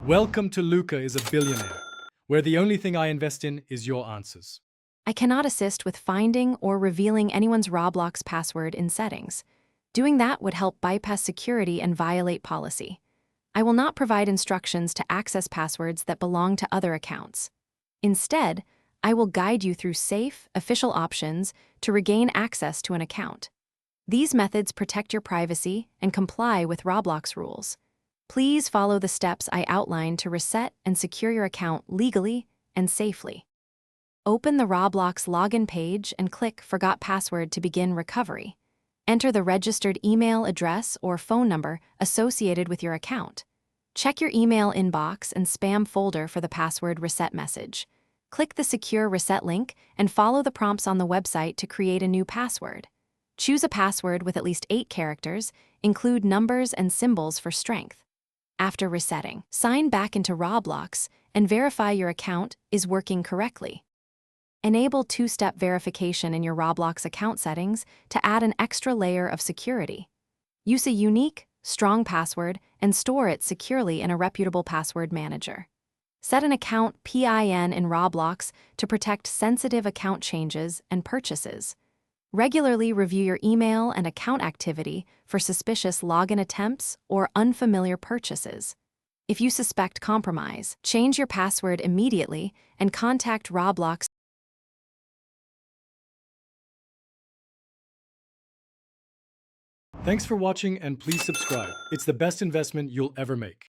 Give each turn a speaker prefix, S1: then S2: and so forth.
S1: Welcome to Luca is a billionaire, where the only thing I invest in is your answers.
S2: I cannot assist with finding or revealing anyone's Roblox password in settings. Doing that would help bypass security and violate policy. I will not provide instructions to access passwords that belong to other accounts. Instead, I will guide you through safe, official options to regain access to an account. These methods protect your privacy and comply with Roblox rules. Please follow the steps I outlined to reset and secure your account legally and safely. Open the Roblox login page and click Forgot Password to begin recovery. Enter the registered email address or phone number associated with your account. Check your email inbox and spam folder for the password reset message. Click the Secure Reset link and follow the prompts on the website to create a new password. Choose a password with at least 8 characters, include numbers and symbols for strength. After resetting, sign back into Roblox and verify your account is working correctly. Enable 2-step verification in your Roblox account settings to add an extra layer of security. Use a unique, strong password and store it securely in a reputable password manager. Set an account PIN in Roblox to protect sensitive account changes and purchases. Regularly review your email and account activity for suspicious login attempts or unfamiliar purchases. If you suspect compromise, change your password immediately and contact Roblox.
S1: Thanks for watching and please subscribe. It's the best investment you'll ever make.